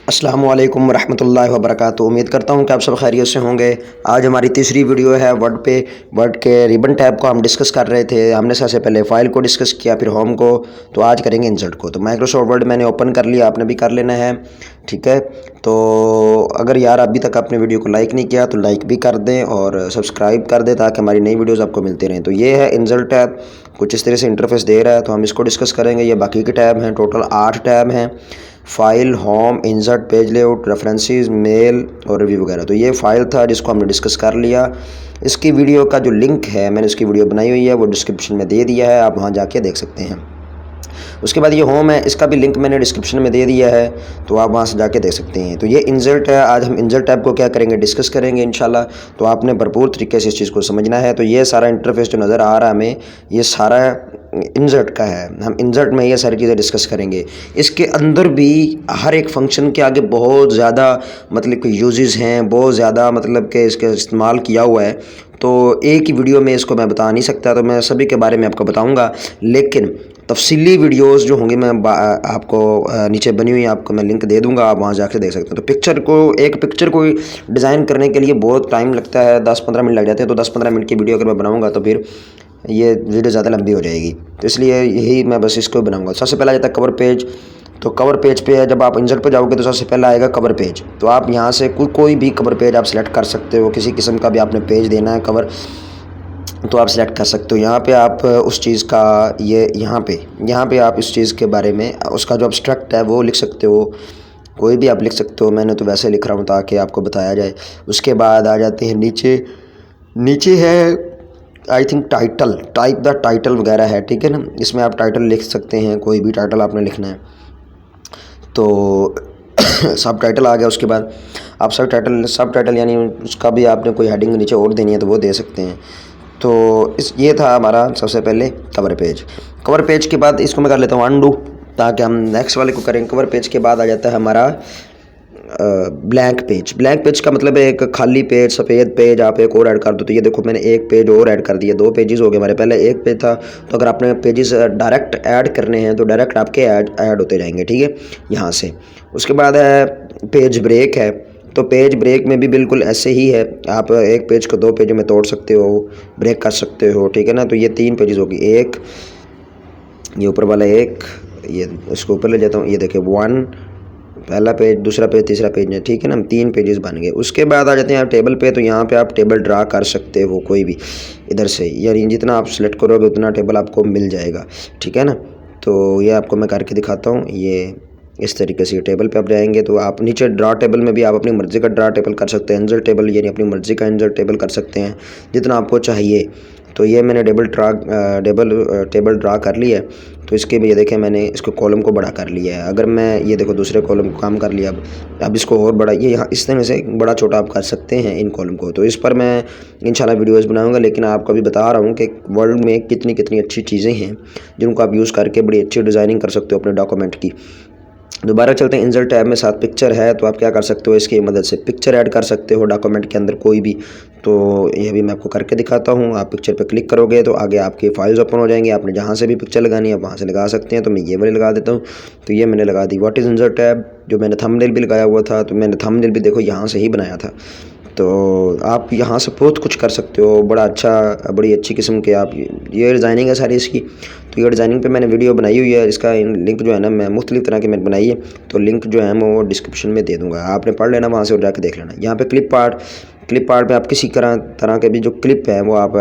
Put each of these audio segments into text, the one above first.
अस्सलामुअलैकुम रहमतुल्लाहि व बरकातुहू। उम्मीद करता हूँ कि आप सब खैरियत से होंगे। आज हमारी तीसरी वीडियो है वर्ड पे। वर्ड के रिबन टैब को हम डिस्कस कर रहे थे। हमने सबसे पहले फ़ाइल को डिस्कस किया, फिर होम को, तो आज करेंगे इंसर्ट को। तो माइक्रोसॉफ्ट वर्ड मैंने ओपन कर लिया, आपने भी कर लेना है, ठीक है। तो अगर यार अभी तक आपने वीडियो को लाइक नहीं किया तो लाइक भी कर दें और सब्सक्राइब कर दें ताकि हमारी नई वीडियोज़ आपको मिलती रहें। तो ये है इंसर्ट टैब, कुछ इस तरह से इंटरफेस दे रहा है, तो हम इसको डिस्कस करेंगे। ये बाकी के टैब हैं, टोटल 8 टैब हैं: file, home, insert, page layout, references, mail और रिव्यू वगैरह। तो ये फाइल था जिसको हमने डिस्कस कर लिया। इसकी वीडियो का जो लिंक है, मैंने इसकी वीडियो बनाई हुई है, वो डिस्क्रिप्शन में दे दिया है, आप वहाँ जाके देख सकते हैं। उसके बाद ये होम है, इसका भी लिंक मैंने डिस्क्रिप्शन में दे दिया है, तो आप वहाँ से जाके देख सकते हैं। तो ये इंसर्ट है। आज हम इंसर्ट टैब को क्या करेंगे, डिस्कस करेंगे इंशाल्लाह। तो आपने भरपूर तरीके से इस चीज़ को समझना है। तो ये सारा इंटरफेस जो नज़र आ रहा है हमें, ये सारा इंसर्ट का है। हम इंसर्ट में ये सारी चीज़ें डिस्कस करेंगे। इसके अंदर भी हर एक फंक्शन के आगे बहुत ज़्यादा मतलब कि यूजेस हैं, बहुत ज़्यादा मतलब कि इसका इस्तेमाल किया हुआ है। तो एक ही वीडियो में इसको मैं बता नहीं सकता, तो मैं सभी के बारे में आपको बताऊंगा। लेकिन तफसीली वीडियोस जो होंगी मैं आपको नीचे बनी हुई आपको मैं लिंक दे दूंगा, आप वहाँ जाकर देख सकते हैं। तो एक पिक्चर को डिज़ाइन करने के लिए बहुत टाइम लगता है, 10-15 मिनट लग जाते हैं। तो 10-15 मिनट की वीडियो अगर मैं बनाऊंगा तो फिर ये वीडियो ज़्यादा लंबी हो जाएगी, तो इसलिए यही मैं बस इसको बनाऊंगा। सबसे पहले आ जाता है कवर पेज। तो कवर पेज पे जब आप इंसर्ट पे जाओगे तो सबसे पहला आएगा कवर पेज। तो आप यहाँ से कोई भी कवर पेज आप सिलेक्ट कर सकते हो, किसी किस्म का भी आपने पेज देना है कवर, तो आप सिलेक्ट कर सकते हो। यहाँ पे आप उस चीज़ का यहाँ पे आप इस चीज़ के बारे में उसका जो अब्स्ट्रक्ट है वो लिख सकते हो, कोई भी आप लिख सकते हो। मैंने तो वैसे लिख रहा हूँ ताकि आपको बताया जाए। उसके बाद आ जाते हैं नीचे। नीचे है I think title, type the title वगैरह है, ठीक है ना। इसमें आप टाइटल लिख सकते हैं, कोई भी टाइटल आपने लिखना है तो सब टाइटल आ गया। उसके बाद आप सब टाइटल यानी उसका भी आपने कोई हेडिंग नीचे और देनी है तो वो दे सकते हैं। तो ये था हमारा सबसे पहले कवर पेज। कवर पेज के बाद इसको मैं कर लेता हूँ अनडू, ताकि हम नेक्स्ट वाले को करें। कवर पेज के बाद आ जाता है हमारा ब्लैंक पेज। ब्लैंक पेज का मतलब है एक खाली पेज, सफ़ेद पेज आप एक और ऐड कर दो। तो ये देखो मैंने एक पेज और ऐड कर दिया, 2 पेजेस हो गए हमारे। पहले एक पेज था, तो अगर आपने पेजेस डायरेक्ट ऐड करने हैं तो डायरेक्ट आपके ऐड होते जाएंगे, ठीक है, यहाँ से। उसके बाद है पेज ब्रेक है। तो पेज ब्रेक में भी बिल्कुल ऐसे ही है, आप एक पेज को 2 पेजों में तोड़ सकते हो, ब्रेक कर सकते हो, ठीक है ना। तो ये 3 पेजेस होगी, एक ये ऊपर वाला, एक ये इसको ऊपर ले जाता हूँ, ये देखिए 1 पहला पेज, दूसरा पेज, तीसरा पेज है, ठीक है ना। 3 पेजेस बन गए। उसके बाद आ जाते हैं आप टेबल पे। तो यहाँ पे आप टेबल ड्रा कर सकते हो कोई भी इधर से, यानी जितना आप सेलेक्ट करोगे उतना टेबल आपको मिल जाएगा, ठीक है ना। तो ये आपको मैं करके दिखाता हूँ। ये इस तरीके से टेबल पे आप जाएंगे तो आप नीचे ड्रा टेबल में भी आप अपनी मर्ज़ी का ड्रा टेबल कर सकते हैं। इंसर्ट टेबल यानी अपनी मर्ज़ी का इंसर्ट टेबल कर सकते हैं जितना आपको चाहिए। तो ये मैंने टेबल ड्रा कर लिया है। तो इसके भी ये देखें मैंने इसको कॉलम को बड़ा कर लिया है। अगर मैं ये देखो दूसरे कॉलम को काम कर लिया, अब इसको और बड़ा, ये यहाँ इस तरह से बड़ा छोटा आप कर सकते हैं इन कॉलम को। तो इस पर मैं इंशाल्लाह वीडियोज़ बनाऊंगा, लेकिन आपको अभी बता रहा हूँ कि वर्ल्ड में कितनी कितनी अच्छी चीज़ें हैं जिनको आप यूज़ करके बड़ी अच्छी डिज़ाइनिंग कर सकते हो अपने डॉक्यूमेंट की। दोबारा चलते हैं। इंसर्ट टैब में साथ पिक्चर है, तो आप क्या कर सकते हो, इसकी मदद से पिक्चर ऐड कर सकते हो डॉक्यूमेंट के अंदर कोई भी। तो ये भी मैं आपको करके दिखाता हूँ। आप पिक्चर पे क्लिक करोगे तो आगे आपकी फाइल्स ओपन हो जाएंगी। आपने जहाँ से भी पिक्चर लगानी है वहाँ से लगा सकते हैं। तो मैं ये वाली लगा देता हूँ। तो ये मैंने लगा दी। व्हाट इज़ इंसर्ट टैब, जो मैंने थंबनेल भी लगाया हुआ था, तो मैंने थंबनेल भी देखो यहाँ से ही बनाया था। तो आप यहाँ से बहुत कुछ कर सकते हो, बड़ा अच्छा, बड़ी अच्छी किस्म के आप, ये डिज़ाइनिंग है सारी इसकी। तो ये डिज़ाइनिंग पे मैंने वीडियो बनाई हुई है, इसका लिंक जो है ना मैं मुख्तलिफ तरह की मैंने बनाई है, तो लिंक जो है मैं वो डिस्क्रिप्शन में दे दूँगा, आपने पढ़ लेना वहाँ से और जाके देख लेना। यहाँ पे क्लिप आर्ट पे आप किसी तरह के भी जो क्लिप है वो आप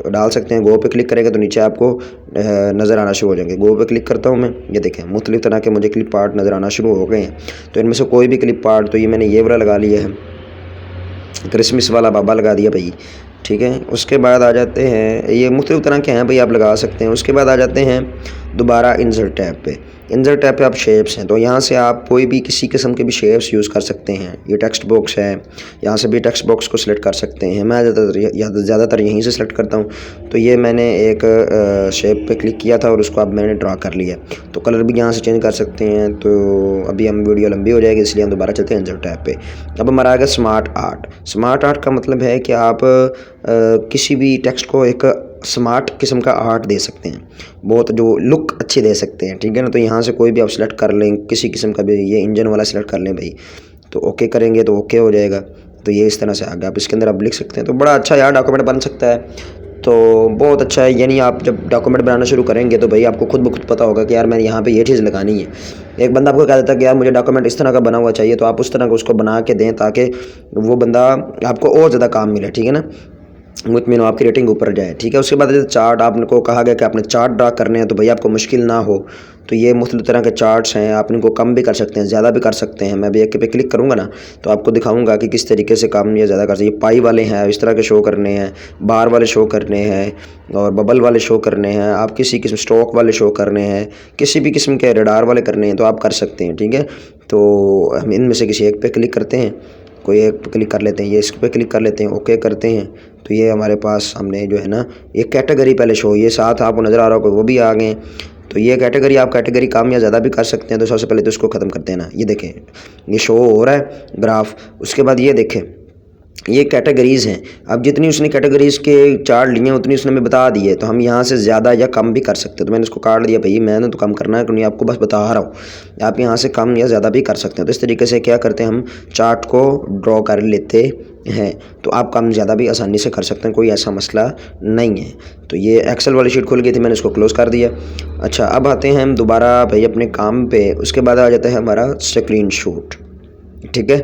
डाल सकते हैं। गो पे क्लिक करेंगे तो नीचे आपको नज़र आना शुरू हो जाएंगे। गो पे क्लिक करता हूँ मैं, ये देखें मुख्तलिफ तरह के मुझे क्लिप आर्ट नज़र आना शुरू हो गए हैं। तो इनमें से कोई भी क्लिप आर्ट, तो ये मैंने ये वाला लगा लिया है, क्रिसमस वाला बाबा लगा दिया भाई, ठीक है। उसके बाद आ जाते हैं, ये मुख्तलिफ तरह के हैं भाई, आप लगा सकते हैं। उसके बाद आ जाते हैं दोबारा इंसर्ट टैब पे। इंसर्ट टैब पे आप शेप्स हैं, तो यहाँ से आप कोई भी किसी किस्म के भी शेप्स यूज़ कर सकते हैं। ये टेक्स्ट बॉक्स है, यहाँ से भी टेक्स्ट बॉक्स को सिलेक्ट कर सकते हैं। मैं ज़्यादातर यहीं से सिलेक्ट करता हूँ। तो ये मैंने एक शेप पे क्लिक किया था और उसको अब मैंने ड्रा कर लिया। तो कलर भी यहाँ से चेंज कर सकते हैं। तो अभी हम वीडियो लंबी हो जाएगी, इसलिए हम दोबारा चलते हैं इंसर्ट टैब पे। अब हमारा आ गया स्मार्ट आर्ट। स्मार्ट आर्ट का मतलब है कि आप किसी भी टेक्स्ट को एक स्मार्ट किस्म का आर्ट दे सकते हैं, बहुत जो लुक अच्छी दे सकते हैं, ठीक है ना। तो यहाँ से कोई भी आप सिलेक्ट कर लें, किसी किस्म का भी, ये इंजन वाला सिलेक्ट कर लें भाई, तो ओके करेंगे तो ओके हो जाएगा। तो ये इस तरह से आ गया, आप इसके अंदर आप लिख सकते हैं। तो बड़ा अच्छा यार डॉक्यूमेंट बन सकता है, तो बहुत अच्छा है। यानी आप जब डॉक्यूमेंट बनाना शुरू करेंगे तो भाई आपको खुद ब खुद पता होगा कि यार मैंने यहाँ पे ये चीज़ लगानी है। एक बंदा आपको कह देता है कि यार मुझे डॉक्यूमेंट इस तरह का बना हुआ चाहिए, तो आप उस तरह का उसको बना के दें ताकि वो बंदा आपको और ज़्यादा काम मिले, ठीक है ना, मुतमिन आपकी रेटिंग ऊपर जाए, ठीक है। उसके बाद चार्ट आपको कहा गया कि आपने चार्ट ड्रा करने हैं, तो भाई आपको मुश्किल ना हो तो ये मुख्तलिफ तरह के चार्ट्स हैं, आप इनको कम भी कर सकते हैं, ज़्यादा भी कर सकते हैं। मैं भी एक पे क्लिक करूँगा ना तो आपको दिखाऊंगा कि किस तरीके से कम या ज़्यादा कर सकते हैं। पाई वाले हैं इस तरह के शो करने हैं, बार वाले शो करने हैं और बबल वाले शो करने हैं, आप किसी किस्म स्ट्रोक वाले शो करने हैं, किसी भी किस्म के रडार वाले करने हैं तो आप कर सकते हैं, ठीक है। तो हम इनमें से किसी एक पे क्लिक करते हैं, कोई एक पे क्लिक कर लेते हैं, ये इस पे क्लिक कर लेते हैं, ओके करते हैं। तो ये हमारे पास हमने जो है ना एक कैटेगरी पहले शो, ये साथ आपको नज़र आ रहा होगा वो भी आ गए। तो ये कैटेगरी आप कैटेगरी कम या ज़्यादा भी कर सकते हैं। तो सबसे पहले तो इसको ख़त्म करते हैं ना, ये देखें ये शो हो रहा है ग्राफ। उसके बाद ये देखें ये कैटेगरीज़ हैं, अब जितनी उसने कैटेगरीज़ के चार्ट लिए हैं उतनी उसने हमें बता दी है, तो हम यहाँ से ज़्यादा या कम भी कर सकते हैं। तो मैंने इसको काट दिया भाई, मैंने तो कम करना है क्योंकि आपको बस बता रहा हूँ, आप यहाँ से कम या ज़्यादा भी कर सकते हैं। तो इस तरीके से क्या करते हैं, हम चार्ट को ड्रॉ कर लेते हैं, तो आप कम ज़्यादा भी आसानी से कर सकते हैं, कोई ऐसा मसला नहीं है। तो ये एक्सेल वाली शीट खुल गई थी, मैंने इसको क्लोज़ कर दिया। अच्छा अब आते हैं हम दोबारा भाई अपने काम पे। उसके बाद आ जाता है हमारा स्क्रीन शॉट, ठीक है।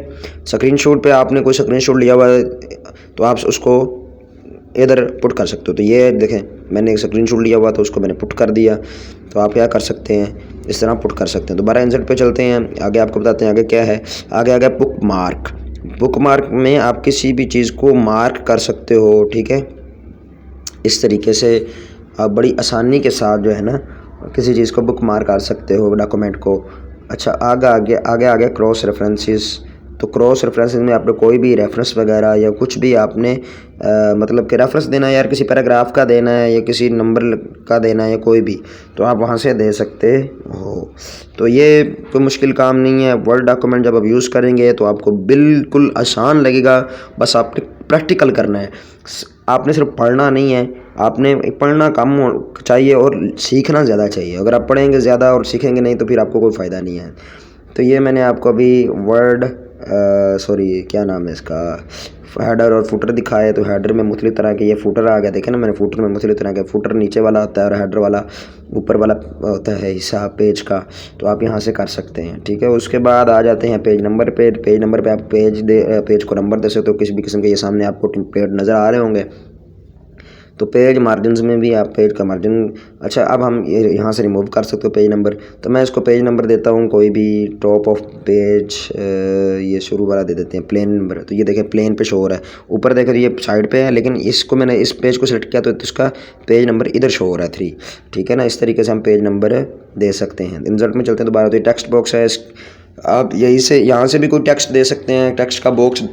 स्क्रीन शॉट पे आपने कोई स्क्रीन शॉट लिया हुआ है तो आप उसको इधर पुट कर सकते हो। तो ये देखें मैंने एक स्क्रीन शॉट लिया हुआ था, उसको मैंने पुट कर दिया। तो आप क्या कर सकते हैं, इस तरह पुट कर सकते हैं। दोबारा इंसर्ट पे चलते हैं, आगे आपको बताते हैं आगे क्या है। आगे आगे बुक मार्क, बुक मार्क में आप किसी भी चीज़ को मार्क कर सकते हो, ठीक है। इस तरीके से आप बड़ी आसानी के साथ जो है ना किसी चीज़ को बुक मार्क कर सकते हो, डॉक्यूमेंट को। अच्छा आगे क्रॉस रेफरेंसेस। तो क्रॉस रेफरेंसेस में आपने कोई भी रेफरेंस वगैरह या कुछ भी आपने मतलब कि रेफरेंस देना है यार, किसी पैराग्राफ का देना है या किसी नंबर का देना है या कोई भी, तो आप वहाँ से दे सकते हो। तो ये कोई मुश्किल काम नहीं है। वर्ड डॉक्यूमेंट जब आप यूज़ करेंगे तो आपको बिल्कुल आसान लगेगा, बस आपने प्रैक्टिकल करना है। आपने सिर्फ पढ़ना नहीं है, आपने पढ़ना कम चाहिए और सीखना ज़्यादा चाहिए। अगर आप पढ़ेंगे ज़्यादा और सीखेंगे नहीं तो फिर आपको कोई फ़ायदा नहीं है। तो ये मैंने आपको अभी वर्ड क्या नाम है इसका, हेडर और फुटर दिखाया है। तो हेडर में मुख्तलिफ तरह के ये फुटर आ गया, देखें ना मैंने फुटर में मुख्तलिफ तरह के, फुटर नीचे वाला होता है और हेडर वाला ऊपर वाला होता है हिस्सा पेज का। तो आप यहाँ से कर सकते हैं, ठीक है। उसके बाद आ जाते हैं पेज नंबर पे। पेज नंबर पे आप पेज को नंबर दे सकते हो, किसी भी किस्म के। ये सामने आपको पेज नज़र आ रहे होंगे। तो पेज मार्जिन में भी आप पेज का मार्जिन, अच्छा अब हम यहाँ से रिमूव कर सकते हो पेज नंबर। तो मैं इसको पेज नंबर देता हूँ कोई भी, टॉप ऑफ पेज, ये शुरू वाला दे देते हैं प्लेन नंबर। तो ये देखें प्लेन पे शो हो रहा है, ऊपर देखें ये साइड पे है, लेकिन इसको मैंने इस पेज को सिलेक्ट किया तो इसका पेज नंबर इधर शो हो रहा है 3, ठीक है ना। इस तरीके से हम पेज नंबर दे सकते हैं। इंसर्ट में चलते हैं दोबारा। तो ये टेक्स्ट बॉक्स है, आप यहीं से यहाँ से भी कोई टेक्स्ट दे सकते हैं, टेक्स्ट का बॉक्स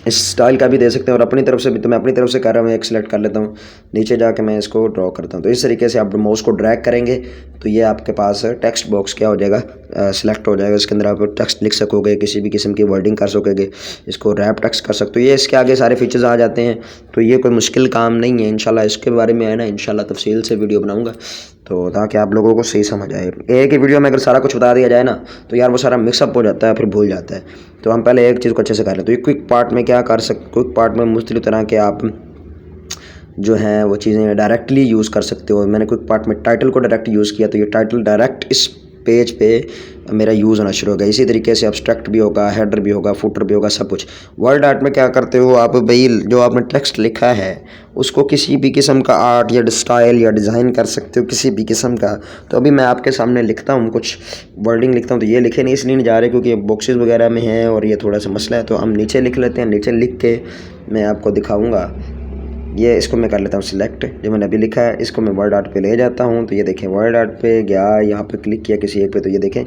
इस स्टाइल का भी दे सकते हैं। और अपनी तरफ से भी, तो मैं अपनी तरफ से कर रहा हूँ, एक सिलेक्ट कर लेता हूँ, नीचे जाके मैं इसको ड्रॉ करता हूँ। तो इस तरीके से आप माउस को ड्रैग करेंगे तो ये आपके पास टेक्स्ट बॉक्स क्या हो जाएगा, सिलेक्ट हो जाएगा। इसके अंदर आप टेक्स्ट लिख सकोगे, किसी भी किस्म की वर्डिंग कर सकोगे, इसको रैप टेक्स्ट कर सकते हो। ये इसके आगे सारे फीचर्स आ जाते हैं। तो ये कोई मुश्किल काम नहीं है। इंशाल्लाह इसके बारे में है ना, इंशाल्लाह तफसील से वीडियो बनाऊँगा, तो ताकि आप लोगों को सही समझ आए। एक ही वीडियो में अगर सारा कुछ बता दिया जाए ना तो यार वो सारा मिक्सअप हो जाता है, फिर भूल जाता है। तो हम पहले एक चीज़ को अच्छे से कर लें। तो ये क्विक पार्ट में क्या कर सकते, क्विक पार्ट में मुख्तलिफ तरह के आप जो हैं वो चीज़ें डायरेक्टली यूज़ कर सकते हो। मैंने क्विक पार्ट में टाइटल को डायरेक्ट यूज़ किया, तो ये टाइटल डायरेक्ट इस पेज पे मेरा यूज़ होना शुरू हो गया। इसी तरीके से अब्स्ट्रैक्ट भी होगा, हेडर भी होगा, फुटर भी होगा, सब कुछ। वर्ड आर्ट में क्या करते हो आप भाई, जो आपने टेक्स्ट लिखा है उसको किसी भी किस्म का आर्ट या स्टाइल या डिज़ाइन कर सकते हो, किसी भी किस्म का। तो अभी मैं आपके सामने लिखता हूँ, कुछ वर्डिंग लिखता हूँ। तो ये लिखे नहीं इसलिए नहीं जा रहे क्योंकि बॉक्सेस वगैरह में हैं और ये थोड़ा सा मसला है। तो हम नीचे लिख लेते हैं, नीचे लिख के मैं आपको दिखाऊँगा। ये इसको मैं कर लेता हूँ सिलेक्ट, जो मैंने अभी लिखा है इसको मैं वर्ड आर्ट पे ले जाता हूँ। तो ये देखें वर्ड आर्ट पे गया, यहाँ पे क्लिक किया किसी एक पे, तो ये देखें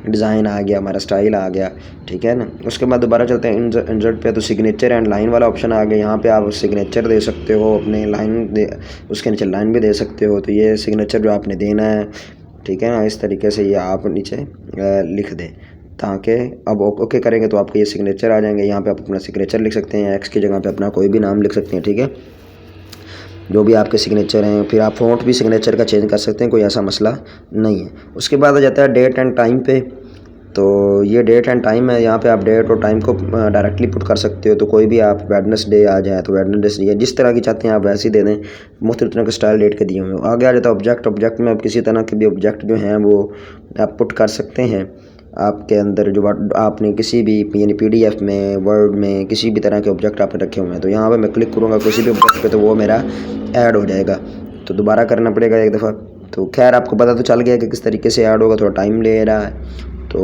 डिज़ाइन आ गया, हमारा स्टाइल आ गया, ठीक है ना। उसके बाद दोबारा चलते हैं इंसर्ट पे। तो सिग्नेचर एंड लाइन वाला ऑप्शन आ गया। यहाँ पे आप सिग्नेचर दे सकते हो, अपने लाइन दे, उसके नीचे लाइन भी दे सकते हो। तो ये सिग्नेचर जो आपने देना है, ठीक है ना, इस तरीके से ये आप नीचे लिख दें, ताकि अब ओके करेंगे तो आपके ये सिग्नेचर आ जाएंगे। यहाँ पे आप अपना सिग्नेचर लिख सकते हैं, एक्स की जगह पे अपना कोई भी नाम लिख सकते हैं, ठीक है। जो भी आपके सिग्नेचर हैं। फिर आप फ़ॉन्ट भी सिग्नेचर का चेंज कर सकते हैं, कोई ऐसा मसला नहीं है। उसके बाद आ जाता है डेट एंड टाइम पे। तो ये डेट एंड टाइम है, यहाँ पे आप डेट और टाइम को डायरेक्टली पुट कर सकते हो। तो कोई भी आप वेडनेसडे आ जाए तो वेडनेसडे, जिस तरह की चाहते हैं आप वैसे ही दे दें। मुख्तलिफ तरह के स्टाइल डेट के दिए हुए हैं। आगे आ जाता है ऑब्जेक्ट। ऑब्जेक्ट में आप किसी तरह के भी ऑब्जेक्ट जो हैं वो आप पुट कर सकते हैं। आपके अंदर जो आपने किसी भी यानी PDF में, वर्ड में, किसी भी तरह के ऑब्जेक्ट आपने रखे हुए हैं, तो यहाँ पर मैं क्लिक करूँगा किसी भी ऑब्जेक्ट पे तो वो मेरा ऐड हो जाएगा। तो दोबारा करना पड़ेगा एक दफ़ा। तो खैर आपको पता तो चल गया कि किस तरीके से ऐड होगा, थोड़ा टाइम ले रहा है। तो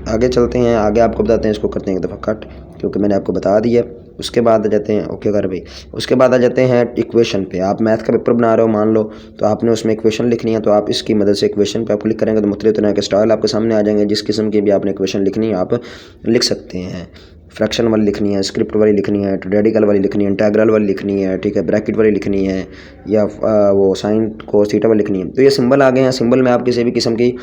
आगे चलते हैं, आगे आपको बताते हैं। इसको करते हैं एक दफ़ा कट, क्योंकि मैंने आपको बता दिया। उसके बाद आ जाते हैं, ओके कर भाई। उसके बाद आ जाते हैं इक्वेशन पे। आप मैथ का पेपर बना रहे हो मान लो, तो आपने उसमें इक्वेशन लिखनी है। तो आप इसकी मदद से इक्वेशन पे आप क्लिक करेंगे तो मुख्तलिफ तरह के स्टाइल आपके सामने आ जाएंगे। जिस किस्म की भी आपने इक्वेशन लिखनी है आप लिख सकते हैं। फ्रैक्शन वाली लिखनी है, स्क्रिप्ट वाली लिखनी है, रेडिकल वाली लिखनी है, इंटेग्रल वाली लिखनी है, ठीक है, ब्रैकेट वाली लिखनी है, या वो साइन कोस थीटा वाली लिखनी है। तो ये सिंबल आ गए हैं। सिंबल में आप किसी भी किस्म की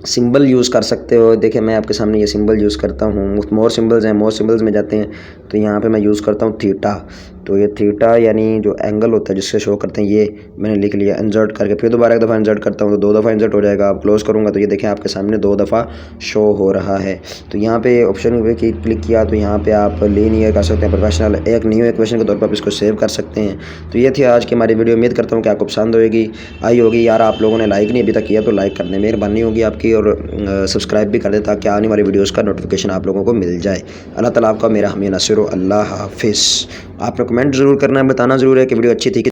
सिंबल यूज़ कर सकते हो। देखिए मैं आपके सामने ये सिंबल यूज़ करता हूँ। मोर सिंबल्स हैं, मोर सिंबल्स में जाते हैं तो यहाँ पे मैं यूज़ करता हूँ थीटा। तो ये थीटा यानी जो एंगल होता है जिससे शो करते हैं, ये मैंने लिख लिया इंसर्ट करके। फिर दोबारा एक दफ़ा इंसर्ट करता हूँ तो 2 दफ़ा इंसर्ट हो जाएगा। आप क्लोज़ करूँगा तो ये देखें आपके सामने 2 दफ़ा शो हो रहा है। तो यहाँ पे ऑप्शन पे क्लिक किया तो यहाँ पे आप लीनियर कर सकते हैं, प्रोफेशनल, एक न्यू इक्वेशन के तौर पर आप इसको सेव कर सकते हैं। तो ये थी आज की हमारी वीडियो। उम्मीद करता हूँ कि आपको पसंद आई होगी। यार आप लोगों ने लाइक नहीं अभी तक किया तो लाइक कर दें, मेहरबानी होगी आपकी। और सब्सक्राइब भी कर दें ताकि आने वाली वीडियोज़ का नोटिफिकेशन आप लोगों को मिल जाए। अल्लाह ताला आपका मेरा हमें नसीर। अल्लाह हाफिज़। आपने कमेंट ज़रूर करना है, बताना ज़रूर है कि वीडियो अच्छी थी कि